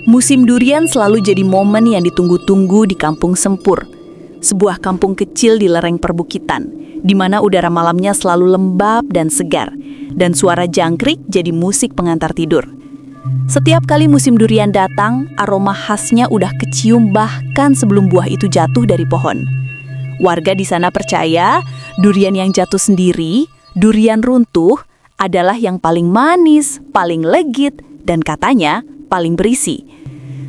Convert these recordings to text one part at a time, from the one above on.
Musim durian selalu jadi momen yang ditunggu-tunggu di Kampung Sempur, sebuah kampung kecil di lereng perbukitan, di mana udara malamnya selalu lembab dan segar, dan suara jangkrik jadi musik pengantar tidur. Setiap kali musim durian datang, aroma khasnya udah kecium bahkan sebelum buah itu jatuh dari pohon. Warga di sana percaya durian yang jatuh sendiri, durian runtuh, adalah yang paling manis, paling legit, dan katanya paling berisi.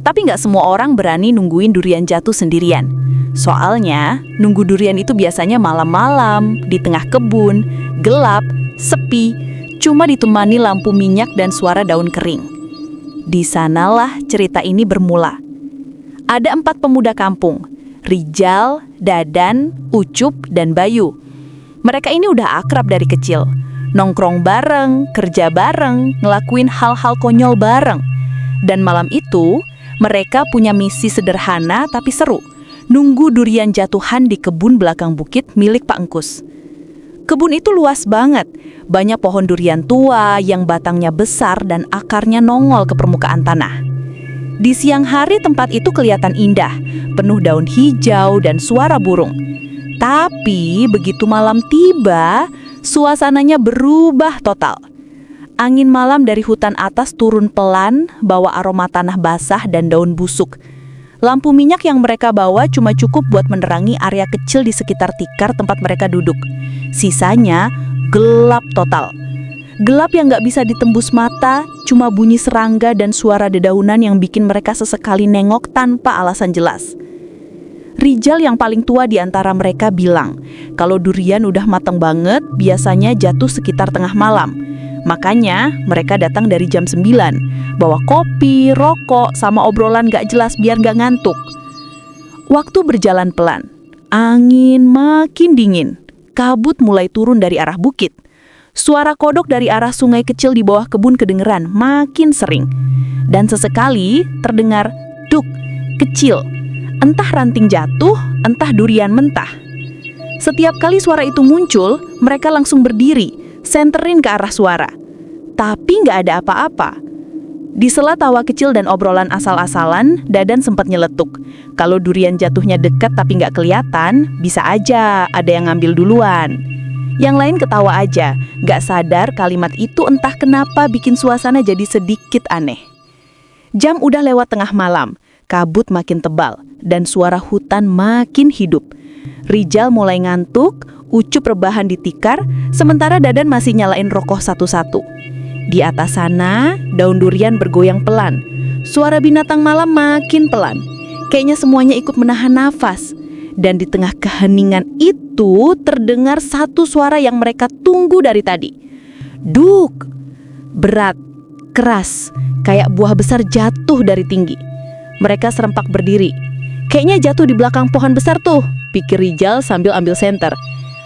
Tapi nggak semua orang berani nungguin durian jatuh sendirian. Soalnya, nunggu durian itu biasanya malam-malam, di tengah kebun, gelap, sepi, cuma ditemani lampu minyak dan suara daun kering. Di sanalah cerita ini bermula. Ada 4 pemuda kampung, Rijal, Dadan, Ucup, dan Bayu. Mereka ini udah akrab dari kecil. Nongkrong bareng, kerja bareng, ngelakuin hal-hal konyol bareng. Dan malam itu, mereka punya misi sederhana tapi seru. Nunggu durian jatuhan di kebun belakang bukit milik Pak Engkus. Kebun itu luas banget. Banyak pohon durian tua yang batangnya besar dan akarnya nongol ke permukaan tanah. Di siang hari tempat itu kelihatan indah, penuh daun hijau dan suara burung. Tapi begitu malam tiba, suasananya berubah total. Angin malam dari hutan atas turun pelan, bawa aroma tanah basah dan daun busuk. Lampu minyak yang mereka bawa cuma cukup buat menerangi area kecil di sekitar tikar tempat mereka duduk. Sisanya gelap total. Gelap yang gak bisa ditembus mata, cuma bunyi serangga dan suara dedaunan yang bikin mereka sesekali nengok tanpa alasan jelas. Rijal yang paling tua di antara mereka bilang, kalau durian udah matang banget, biasanya jatuh sekitar tengah malam. Makanya mereka datang dari jam 9, bawa kopi, rokok, sama obrolan gak jelas biar gak ngantuk. Waktu berjalan pelan, angin makin dingin, kabut mulai turun dari arah bukit. Suara kodok dari arah sungai kecil di bawah kebun kedengeran makin sering. Dan sesekali terdengar duk kecil, entah ranting jatuh, entah durian mentah. Setiap kali suara itu muncul, mereka langsung berdiri, senterin ke arah suara. Tapi nggak ada apa-apa. Di sela tawa kecil dan obrolan asal-asalan, Dadan sempat nyeletuk. Kalau durian jatuhnya dekat tapi nggak kelihatan, bisa aja ada yang ngambil duluan. Yang lain ketawa aja, nggak sadar kalimat itu entah kenapa bikin suasana jadi sedikit aneh. Jam udah lewat tengah malam, kabut makin tebal, dan suara hutan makin hidup. Rijal mulai ngantuk, Ucup rebahan di tikar, sementara Dadan masih nyalain rokok satu-satu. Di atas sana, daun durian bergoyang pelan. Suara binatang malam makin pelan. Kayaknya semuanya ikut menahan nafas. Dan di tengah keheningan itu, terdengar satu suara yang mereka tunggu dari tadi. Duk! Berat, keras, kayak buah besar jatuh dari tinggi. Mereka serempak berdiri. Kayaknya jatuh di belakang pohon besar tuh, pikir Rijal sambil ambil senter.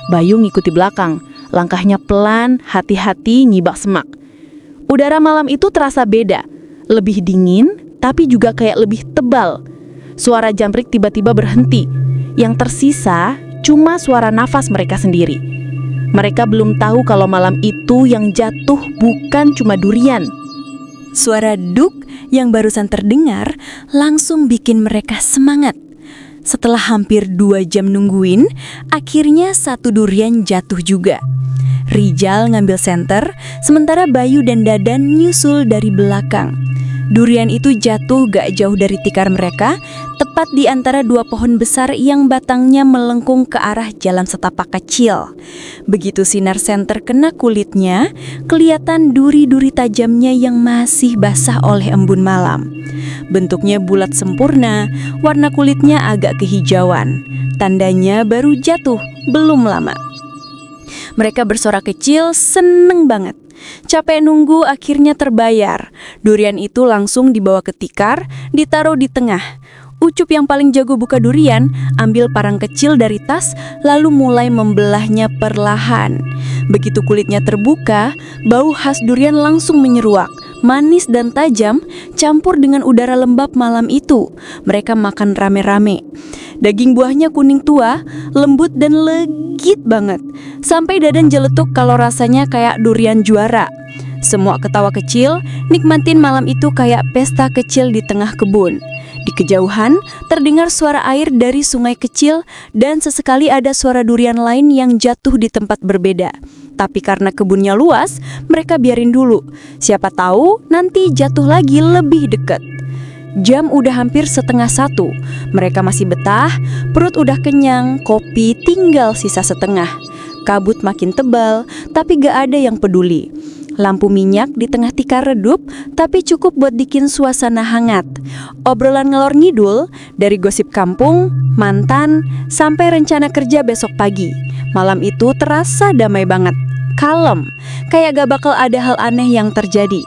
Bayu ngikuti belakang, langkahnya pelan, hati-hati nyibak semak. Udara malam itu terasa beda, lebih dingin, tapi juga kayak lebih tebal. Suara jangkrik tiba-tiba berhenti, yang tersisa cuma suara nafas mereka sendiri. Mereka belum tahu kalau malam itu yang jatuh bukan cuma durian. Suara duk yang barusan terdengar langsung bikin mereka semangat. Setelah hampir 2 jam nungguin, akhirnya satu durian jatuh juga. Rijal ngambil senter, sementara Bayu dan Dadan nyusul dari belakang. Durian itu jatuh gak jauh dari tikar mereka, tepat di antara 2 pohon besar yang batangnya melengkung ke arah jalan setapak kecil. Begitu sinar senter kena kulitnya, kelihatan duri-duri tajamnya yang masih basah oleh embun malam. Bentuknya bulat sempurna, warna kulitnya agak kehijauan. Tandanya baru jatuh, belum lama. Mereka bersorak kecil, seneng banget. Capek nunggu akhirnya terbayar. Durian itu langsung dibawa ke tikar, ditaruh di tengah. Ucup yang paling jago buka durian, ambil parang kecil dari tas, lalu mulai membelahnya perlahan. Begitu kulitnya terbuka, bau khas durian langsung menyeruak, manis dan tajam, campur dengan udara lembab malam itu. Mereka makan rame-rame. Daging buahnya kuning tua, lembut dan legit banget. Sampai Dadan jeletuk kalau rasanya kayak durian juara. Semua ketawa kecil, nikmatin malam itu kayak pesta kecil di tengah kebun. Di kejauhan, terdengar suara air dari sungai kecil dan sesekali ada suara durian lain yang jatuh di tempat berbeda. Tapi karena kebunnya luas, mereka biarin dulu. Siapa tahu nanti jatuh lagi lebih dekat. Jam udah hampir 12:30. Mereka masih betah, perut udah kenyang, kopi tinggal sisa setengah. Kabut makin tebal, tapi gak ada yang peduli. Lampu minyak di tengah tikar redup, tapi cukup buat bikin suasana hangat. Obrolan ngelor ngidul, dari gosip kampung, mantan, sampai rencana kerja besok pagi. Malam itu terasa damai banget, kalem, kayak gak bakal ada hal aneh yang terjadi.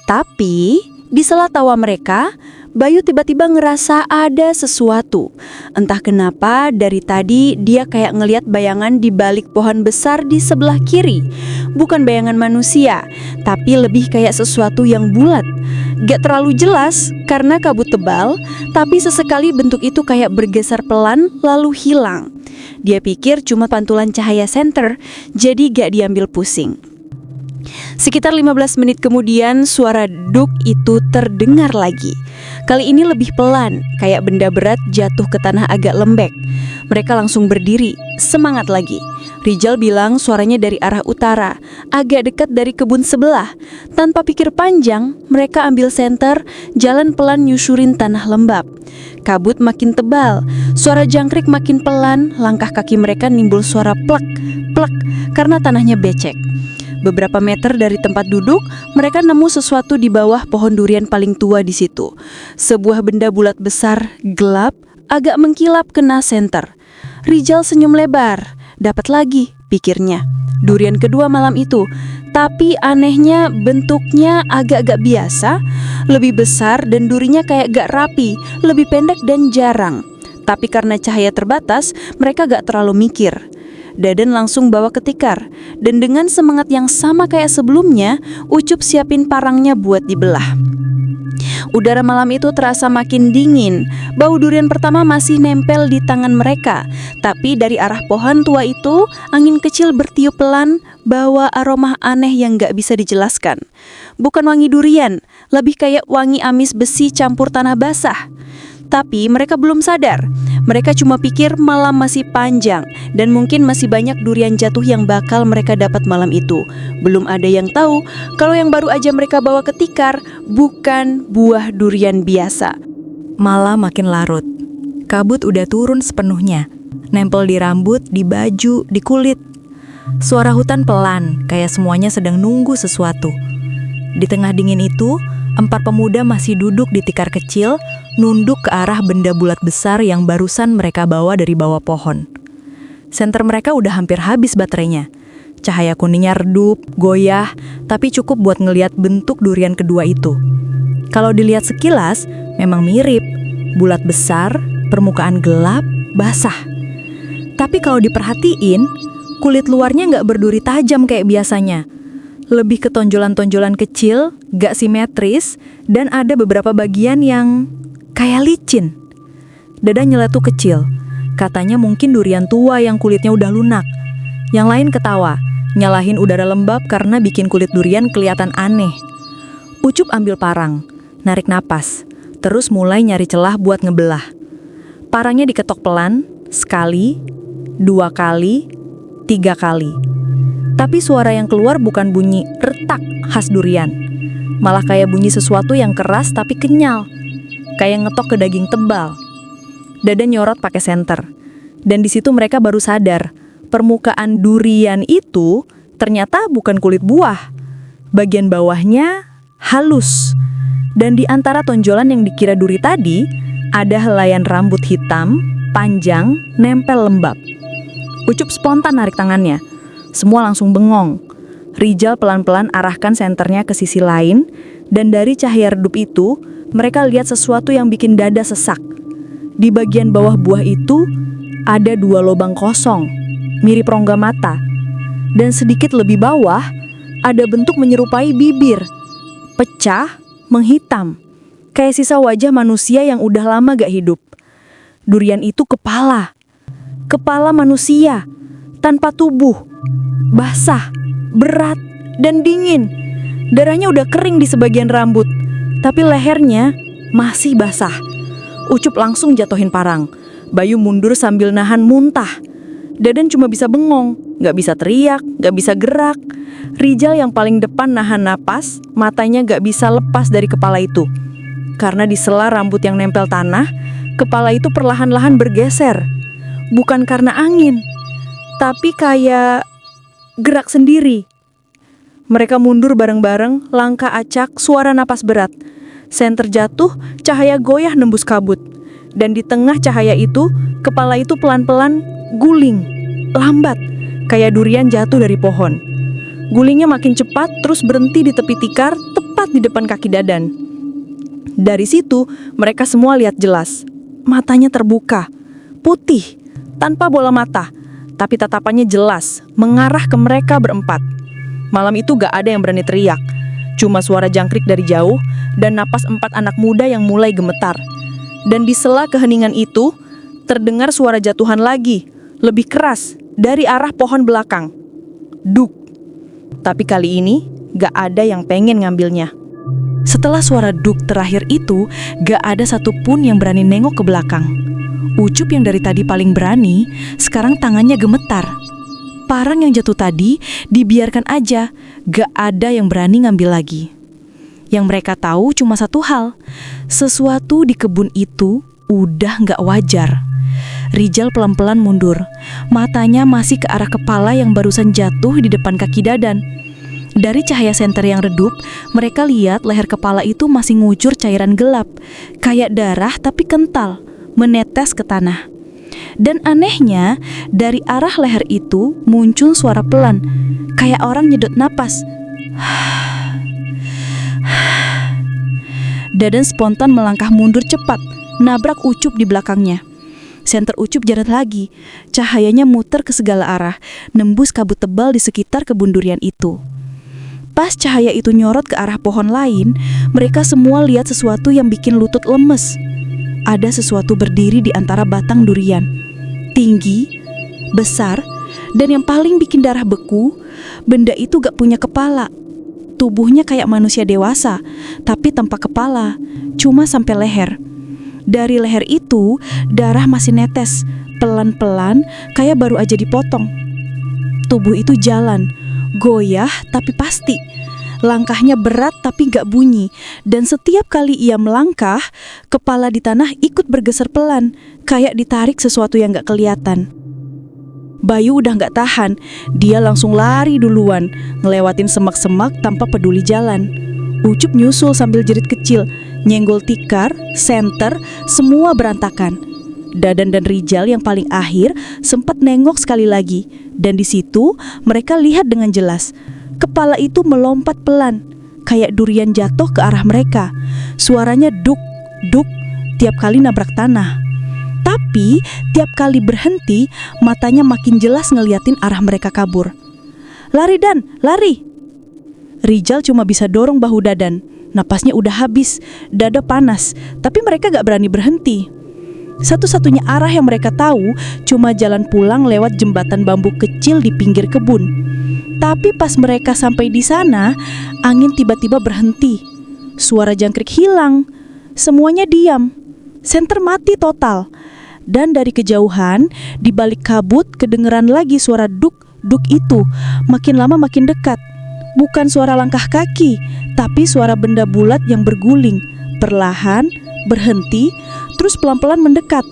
Tapi, di sela tawa mereka, Bayu tiba-tiba ngerasa ada sesuatu. Entah kenapa dari tadi dia kayak ngelihat bayangan di balik pohon besar di sebelah kiri. Bukan bayangan manusia, tapi lebih kayak sesuatu yang bulat. Gak terlalu jelas karena kabut tebal, tapi sesekali bentuk itu kayak bergeser pelan lalu hilang. Dia pikir cuma pantulan cahaya senter, jadi gak diambil pusing. Sekitar 15 menit kemudian suara duk itu terdengar lagi. Kali ini lebih pelan, kayak benda berat jatuh ke tanah agak lembek. Mereka langsung berdiri, semangat lagi. Rijal bilang suaranya dari arah utara, agak dekat dari kebun sebelah. Tanpa pikir panjang, mereka ambil senter, jalan pelan nyusurin tanah lembab. Kabut makin tebal, suara jangkrik makin pelan, langkah kaki mereka nimbul suara plek, plek, karena tanahnya becek. Beberapa meter dari tempat duduk, mereka nemu sesuatu di bawah pohon durian paling tua di situ. Sebuah benda bulat besar, gelap, agak mengkilap kena senter. Rijal senyum lebar. Dapat lagi, pikirnya. Durian kedua malam itu. Tapi anehnya bentuknya agak-agak biasa, lebih besar dan durinya kayak gak rapi, lebih pendek dan jarang. Tapi karena cahaya terbatas, mereka gak terlalu mikir. Dadan langsung bawa ke tikar, dan dengan semangat yang sama kayak sebelumnya, Ucup siapin parangnya buat dibelah. Udara malam itu terasa makin dingin. Bau durian pertama masih nempel di tangan mereka, tapi dari arah pohon tua itu, angin kecil bertiup pelan, bawa aroma aneh yang gak bisa dijelaskan. Bukan wangi durian, lebih kayak wangi amis besi campur tanah basah. Tapi mereka belum sadar. Mereka cuma pikir malam masih panjang dan mungkin masih banyak durian jatuh yang bakal mereka dapat malam itu. Belum ada yang tahu kalau yang baru aja mereka bawa ke tikar bukan buah durian biasa. Malam makin larut. Kabut udah turun sepenuhnya, nempel di rambut, di baju, di kulit. Suara hutan pelan, kayak semuanya sedang nunggu sesuatu. Di tengah dingin itu, 4 pemuda masih duduk di tikar kecil, nunduk ke arah benda bulat besar yang barusan mereka bawa dari bawah pohon. Senter mereka udah hampir habis baterainya. Cahaya kuningnya redup, goyah, tapi cukup buat ngeliat bentuk durian kedua itu. Kalau dilihat sekilas, memang mirip. Bulat besar, permukaan gelap, basah. Tapi kalau diperhatiin, kulit luarnya nggak berduri tajam kayak biasanya. Lebih ke tonjolan-tonjolan kecil, gak simetris, dan ada beberapa bagian yang kayak licin. Dadan nyeletuk kecil. Katanya mungkin durian tua yang kulitnya udah lunak. Yang lain ketawa, nyalahin udara lembab karena bikin kulit durian kelihatan aneh. Ucup ambil parang, narik napas, terus mulai nyari celah buat ngebelah. Parangnya diketok pelan, sekali, 2 kali, 3 kali. Tapi suara yang keluar bukan bunyi retak khas durian. Malah kayak bunyi sesuatu yang keras tapi kenyal. Kayak ngetok ke daging tebal. Dadan nyorot pakai senter. Dan di situ mereka baru sadar, permukaan durian itu ternyata bukan kulit buah. Bagian bawahnya halus. Dan di antara tonjolan yang dikira duri tadi, ada helaian rambut hitam, panjang, nempel lembab. Ucup spontan narik tangannya. Semua langsung bengong. Rijal pelan-pelan arahkan senternya ke sisi lain, dan dari cahaya redup itu, mereka lihat sesuatu yang bikin dada sesak. Di bagian bawah buah itu, ada 2 lubang kosong, mirip rongga mata. Dan sedikit lebih bawah, ada bentuk menyerupai bibir. pecah, menghitam, kayak sisa wajah manusia yang udah lama gak hidup. Durian itu kepala manusia, tanpa tubuh, basah, berat, dan dingin. Darahnya udah kering di sebagian rambut, tapi lehernya masih basah. Ucup langsung jatuhin parang. Bayu mundur sambil nahan muntah. Dadan cuma bisa bengong, gak bisa teriak, gak bisa gerak. Rijal yang paling depan nahan napas, matanya gak bisa lepas dari kepala itu. Karena di sela rambut yang nempel tanah, kepala itu perlahan-lahan bergeser. Bukan karena angin, tapi kayak gerak sendiri. Mereka mundur bareng-bareng, langkah acak, suara napas berat. Senter jatuh, cahaya goyah nembus kabut. Dan di tengah cahaya itu, kepala itu pelan-pelan guling, lambat, kayak durian jatuh dari pohon. Gulingnya makin cepat, terus berhenti di tepi tikar, tepat di depan kaki Dadan. Dari situ, mereka semua lihat jelas. Matanya terbuka, putih, tanpa bola mata, tapi tatapannya jelas, mengarah ke mereka berempat. Malam itu gak ada yang berani teriak, cuma suara jangkrik dari jauh dan napas 4 anak muda yang mulai gemetar. Dan di sela keheningan itu, terdengar suara jatuhan lagi, lebih keras, dari arah pohon belakang. Duk. Tapi kali ini, gak ada yang pengen ngambilnya. Setelah suara duk terakhir itu, gak ada satupun yang berani nengok ke belakang. Ucup yang dari tadi paling berani, sekarang tangannya gemetar. Parang yang jatuh tadi dibiarkan aja, gak ada yang berani ngambil lagi. Yang mereka tahu cuma satu hal, sesuatu di kebun itu udah gak wajar. Rijal pelan-pelan mundur, matanya masih ke arah kepala yang barusan jatuh di depan kaki Dadan. Dari cahaya senter yang redup, mereka lihat leher kepala itu masih ngucur cairan gelap, kayak darah tapi kental, menetes ke tanah. Dan anehnya, dari arah leher itu muncul suara pelan, kayak orang nyedot napas. Dadan spontan melangkah mundur cepat, nabrak Ucup di belakangnya. Senter Ucup jalan lagi, cahayanya muter ke segala arah, nembus kabut tebal di sekitar kebun durian itu. Pas cahaya itu nyorot ke arah pohon lain, mereka semua lihat sesuatu yang bikin lutut lemes. Ada sesuatu berdiri di antara batang durian. Tinggi, besar, dan yang paling bikin darah beku, benda itu gak punya kepala. Tubuhnya kayak manusia dewasa, tapi tanpa kepala, cuma sampai leher. Dari leher itu, darah masih netes, pelan-pelan, kayak baru aja dipotong. Tubuh itu jalan, goyah tapi pasti. Langkahnya berat tapi gak bunyi, dan setiap kali ia melangkah, kepala di tanah ikut bergeser pelan, kayak ditarik sesuatu yang gak kelihatan. Bayu udah gak tahan, dia langsung lari duluan, ngelewatin semak-semak tanpa peduli jalan. Ucup nyusul sambil jerit kecil, nyenggol tikar, senter, semua berantakan. Dadan dan Rijal yang paling akhir sempat nengok sekali lagi, dan di situ mereka lihat dengan jelas. Kepala itu melompat pelan, kayak durian jatuh ke arah mereka. Suaranya duk, duk, tiap kali nabrak tanah. Tapi tiap kali berhenti, matanya makin jelas ngeliatin arah mereka kabur. Lari Dan, lari! Rijal cuma bisa dorong bahu Dadan. Napasnya udah habis, dada panas, tapi mereka gak berani berhenti. Satu-satunya arah yang mereka tahu cuma jalan pulang lewat jembatan bambu kecil di pinggir kebun. Tapi pas mereka sampai di sana, angin tiba-tiba berhenti. Suara jangkrik hilang. Semuanya diam. Senter mati total. Dan dari kejauhan, di balik kabut kedengeran lagi suara duk-duk itu. Makin lama makin dekat. Bukan suara langkah kaki, tapi suara benda bulat yang berguling. Perlahan, berhenti, terus pelan-pelan mendekat.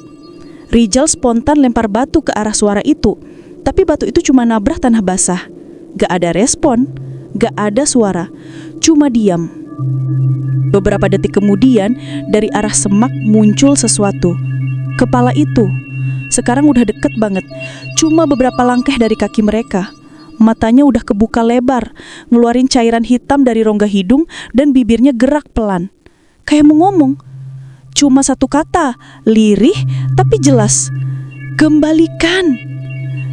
Rijal spontan lempar batu ke arah suara itu. Tapi batu itu cuma nabrak tanah basah. Gak ada respon, gak ada suara, cuma diam. Beberapa detik kemudian, dari arah semak muncul sesuatu. Kepala itu, sekarang udah deket banget, cuma beberapa langkah dari kaki mereka. Matanya udah kebuka lebar, ngeluarin cairan hitam dari rongga hidung dan bibirnya gerak pelan. Kayak mau ngomong. Cuma satu kata, lirih tapi jelas. Kembalikan.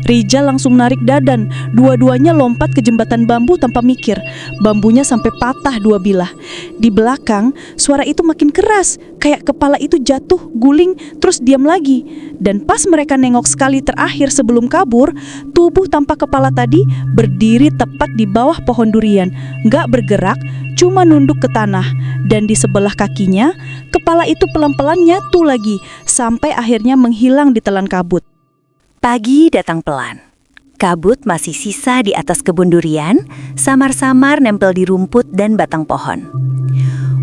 Rijal langsung narik Dadan. Dua-duanya lompat ke jembatan bambu tanpa mikir. Bambunya sampai patah dua bilah. Di belakang, suara itu makin keras, kayak kepala itu jatuh, guling, terus diam lagi. Dan pas mereka nengok sekali terakhir sebelum kabur, tubuh tanpa kepala tadi berdiri tepat di bawah pohon durian, nggak bergerak, cuma nunduk ke tanah. Dan di sebelah kakinya, kepala itu pelan-pelan nyatu lagi, sampai akhirnya menghilang di telan kabut. Pagi datang pelan. Kabut masih sisa di atas kebun durian, samar-samar nempel di rumput dan batang pohon.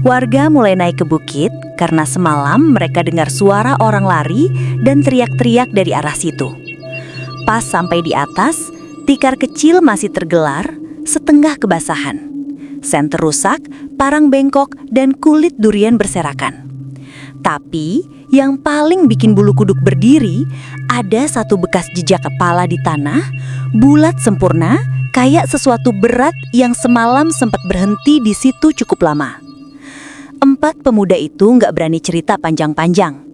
Warga mulai naik ke bukit karena semalam mereka dengar suara orang lari dan teriak-teriak dari arah situ. Pas sampai di atas, tikar kecil masih tergelar, setengah kebasahan. Senter rusak, parang bengkok, dan kulit durian berserakan. Tapi yang paling bikin bulu kuduk berdiri, ada satu bekas jejak kepala di tanah, bulat sempurna, kayak sesuatu berat yang semalam sempat berhenti di situ cukup lama. 4 pemuda itu nggak berani cerita panjang-panjang.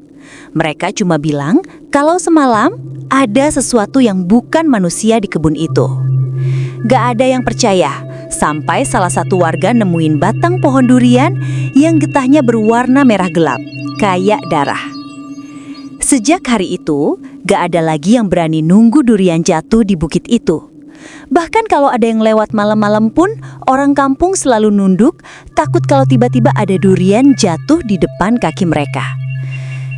Mereka cuma bilang kalau semalam ada sesuatu yang bukan manusia di kebun itu. Gak ada yang percaya, sampai salah satu warga nemuin batang pohon durian yang getahnya berwarna merah gelap, kayak darah. Sejak hari itu, gak ada lagi yang berani nunggu durian jatuh di bukit itu. Bahkan kalau ada yang lewat malam-malam pun, orang kampung selalu nunduk, takut kalau tiba-tiba ada durian jatuh di depan kaki mereka.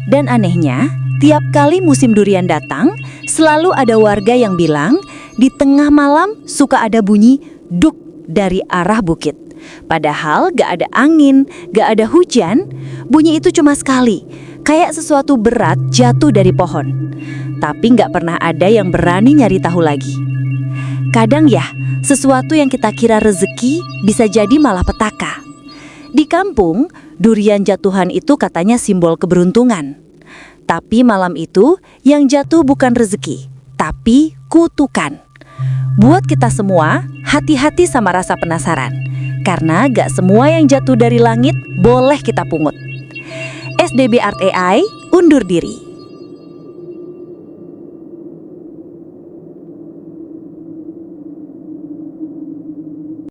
Dan anehnya, tiap kali musim durian datang, selalu ada warga yang bilang, di tengah malam suka ada bunyi duk dari arah bukit. Padahal gak ada angin, gak ada hujan, bunyi itu cuma sekali, kayak sesuatu berat jatuh dari pohon. Tapi gak pernah ada yang berani nyari tahu lagi. Kadang ya, sesuatu yang kita kira rezeki bisa jadi malah petaka. Di kampung, durian jatuhan itu katanya simbol keberuntungan. Tapi malam itu yang jatuh bukan rezeki, tapi kutukan. Buat kita semua, hati-hati sama rasa penasaran. Karena gak semua yang jatuh dari langit boleh kita pungut. SDB Art AI undur diri.